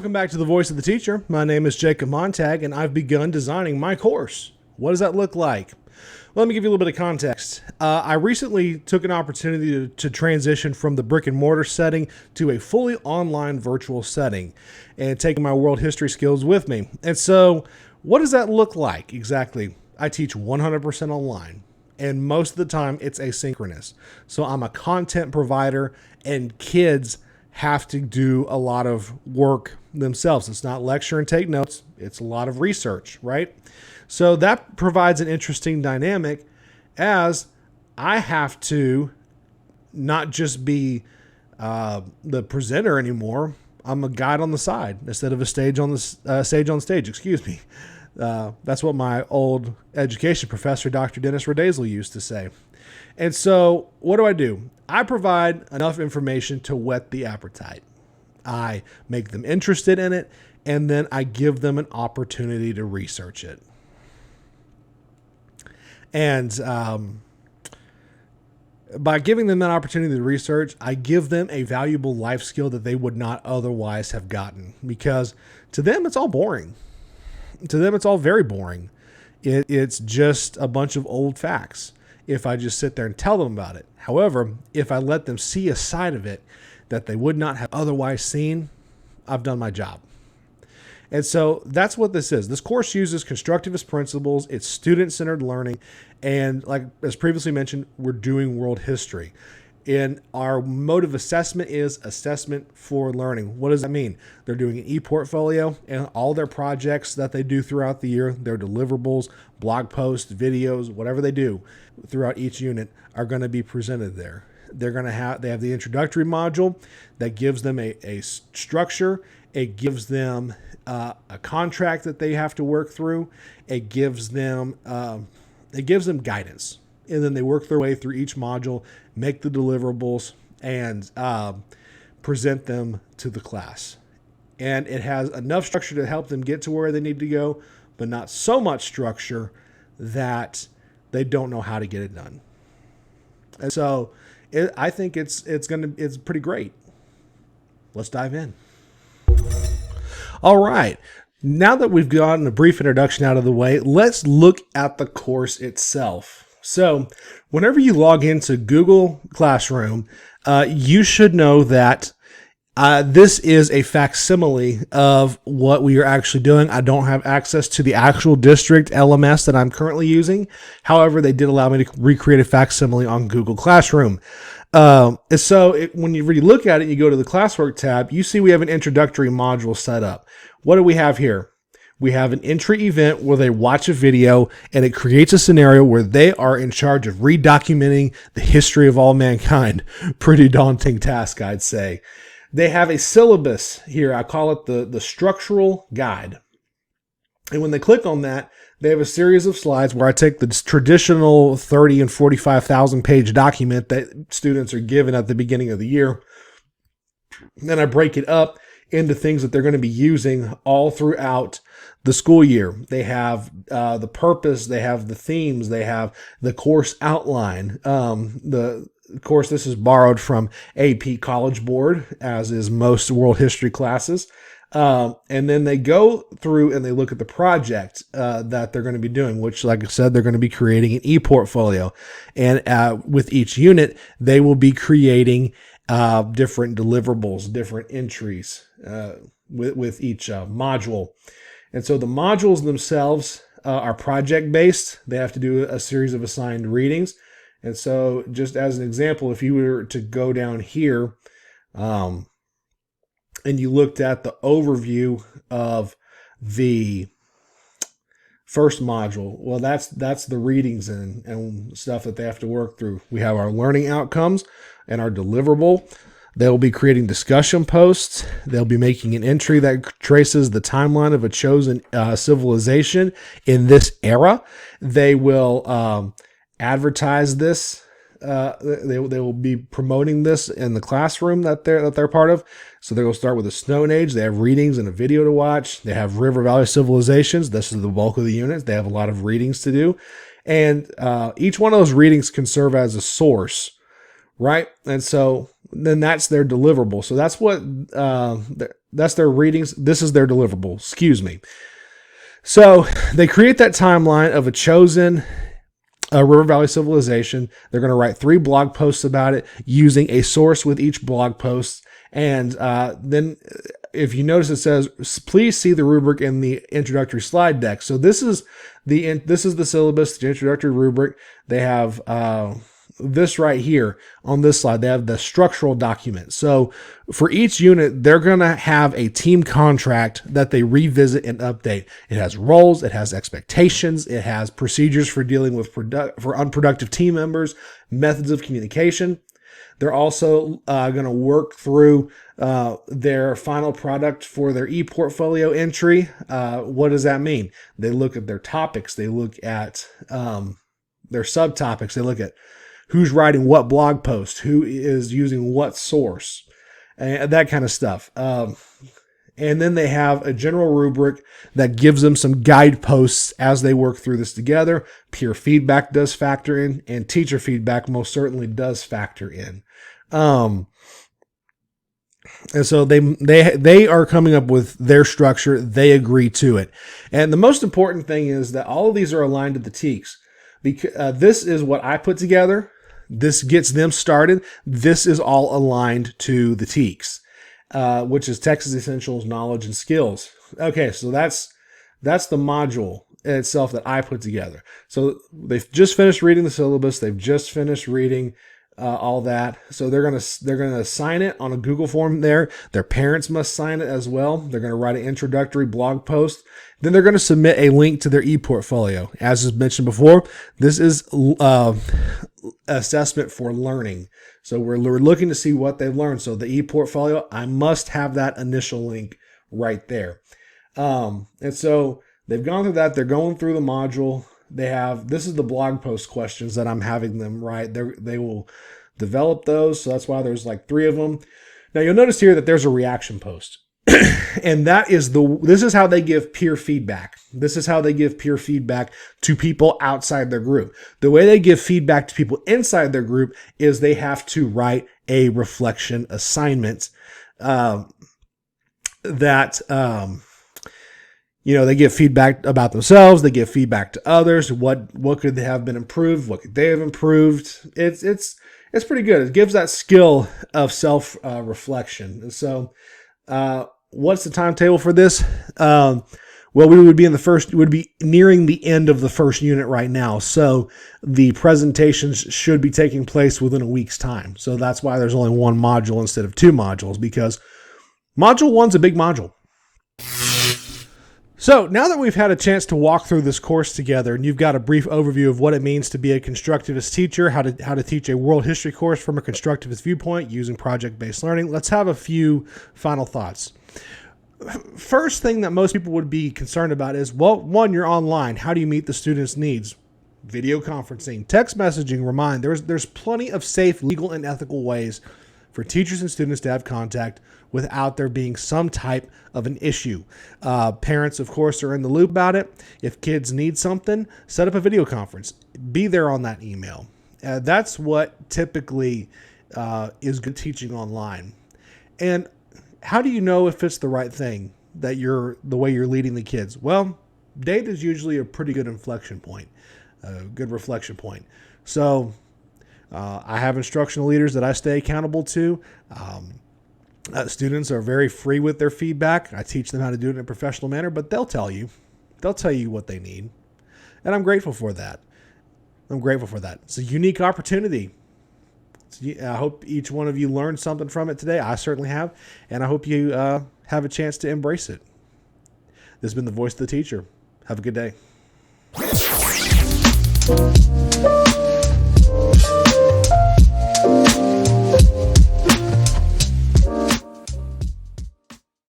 Welcome back to The Voice of the Teacher. My name is Jacob Montag, and I've begun designing my course. What does that look like? Let me give you a little bit of context. I recently took an opportunity to transition from the brick and mortar setting to a fully online virtual setting and taking my world history skills with me. And so what does that look like exactly? I teach 100% online, and most of the time it's asynchronous. So I'm a content provider, and kids have to do a lot of work themselves. It's not lecture and take notes. It's a lot of research, right? So that provides an interesting dynamic, as I have to not just be the presenter anymore. I'm a guide on the side instead of a stage on the stage. Excuse me. That's what my old education professor, Dr. Dennis Rodazely, used to say. And so what do? I provide enough information to whet the appetite. I make them interested in it, and then I give them an opportunity to research it. And by giving them that opportunity to research, I give them a valuable life skill that they would not otherwise have gotten, because to them, it's all boring. To them, it's all very boring. It's just a bunch of old facts if I just sit there and tell them about it. However, if I let them see a side of it that they would not have otherwise seen, I've done my job. And so that's what this is. This course uses constructivist principles. It's student-centered learning. And like as previously mentioned, we're doing world history. And our mode of assessment is assessment for learning. What does that mean? They're doing an e-portfolio, and all their projects that they do throughout the year, their deliverables, blog posts, videos, whatever they do throughout each unit are going to be presented there. They have the introductory module that gives them a structure. It gives them a contract that they have to work through. It gives them guidance. And then they work their way through each module, make the deliverables, and present them to the class. And it has enough structure to help them get to where they need to go, but not so much structure that they don't know how to get it done. And so I think it's pretty great. Let's dive in. All right. Now that we've gotten a brief introduction out of the way, let's look at the course itself. So whenever you log into Google Classroom, you should know that this is a facsimile of what we are actually doing. I don't have access to the actual district LMS that I'm currently using. However, they did allow me to recreate a facsimile on Google Classroom. When you really look at it, you go to the classwork tab, you see we have an introductory module set up. What do we have here? We have an entry event where they watch a video, and it creates a scenario where they are in charge of redocumenting the history of all mankind. Pretty daunting task, I'd say. They have a syllabus here. I call it the structural guide. And when they click on that, they have a series of slides where I take the traditional 30 and 45,000 page document that students are given at the beginning of the year. Then I break it up into things that they're going to be using all throughout the school year. They have the purpose, they have the themes, they have the course outline. Of course, this is borrowed from AP College Board, as is most world history classes. And then they go through and they look at the project that they're going to be doing, which, like I said, they're going to be creating an e-portfolio. And with each unit, they will be creating different deliverables, different entries with each module. And so the modules themselves are project-based. They have to do a series of assigned readings. And so just as an example, if you were to go down here and you looked at the overview of the first module, well, that's the readings and stuff that they have to work through. We have our learning outcomes and our deliverable. They'll be creating discussion posts. They'll be making an entry that traces the timeline of a chosen civilization in this era. They will advertise this. They will be promoting this in the classroom that they're part of. So they'll start with the Stone Age. They have readings and a video to watch. They have River Valley civilizations. This is the bulk of the units. They have a lot of readings to do. And each one of those readings can serve as a source, right? And so then that's their deliverable. So that's what that's their readings. This is their deliverable. Excuse me. So they create that timeline of a chosen River Valley civilization. They're going to write 3 blog posts about it using a source with each blog post. And then if you notice, it says, please see the rubric in the introductory slide deck. So this is the syllabus, the introductory rubric. They have this right here on this slide. They have the structural document. So for each unit, they're going to have a team contract that they revisit and update. It has roles, it has expectations, it has procedures for dealing with for unproductive team members, methods of communication. They're also going to work through their final product for their e-portfolio entry. What does that mean? They look at their topics. They look at their subtopics. They look at who's writing what blog post, who is using what source, and that kind of stuff. And then they have a general rubric that gives them some guideposts as they work through this together. Peer feedback does factor in, and teacher feedback most certainly does factor in. And so they are coming up with their structure. They agree to it. And the most important thing is that all of these are aligned to the TEKS. Because this is what I put together. This gets them started. This is all aligned to the TEKS. Which is Texas Essentials, Knowledge, and Skills. Okay, so that's the module itself that I put together. So they've just finished reading the syllabus. They've just finished reading all that. So they're gonna sign it on a Google form there. Their parents must sign it as well. They're gonna write an introductory blog post. Then they're gonna submit a link to their e-portfolio. As is mentioned before, this is assessment for learning. So we're looking to see what they've learned. So the e-portfolio, I must have that initial link right there. And so they've gone through that. They're going through the module. This is the blog post questions that I'm having them write. They will develop those. So that's why there's like 3 of them. Now you'll notice here that there's a reaction post. And this is how they give peer feedback. This is how they give peer feedback to people outside their group. The way they give feedback to people inside their group is they have to write a reflection assignment they give feedback about themselves. They give feedback to others. What could they have been improved? What could they have improved? It's pretty good. It gives that skill of self reflection. And so, what's the timetable for this? Well, we would be nearing the end of the first unit right now. So the presentations should be taking place within a week's time. So that's why there's only 1 module instead of 2 modules, because module 1's a big module. So now that we've had a chance to walk through this course together, and you've got a brief overview of what it means to be a constructivist teacher, how to teach a world history course from a constructivist viewpoint using project-based learning, let's have a few final thoughts. First thing that most people would be concerned about is, well, 1, you're online. How do you meet the students' needs? Video conferencing, text messaging, remind. There's plenty of safe, legal, and ethical ways for teachers and students to have contact without there being some type of an issue. Parents, of course, are in the loop about it. If kids need something, set up a video conference. Be there on that email. That's what typically is good teaching online. And how do you know if it's the right thing, that the way you're leading the kids? Well, data is usually a pretty good inflection point, a good reflection point. So I have instructional leaders that I stay accountable to. Students are very free with their feedback. I teach them how to do it in a professional manner, but they'll tell you what they need. And I'm grateful for that. It's a unique opportunity. I hope each one of you learned something from it today. I certainly have. And I hope you have a chance to embrace it. This has been the Voice of the Teacher. Have a good day.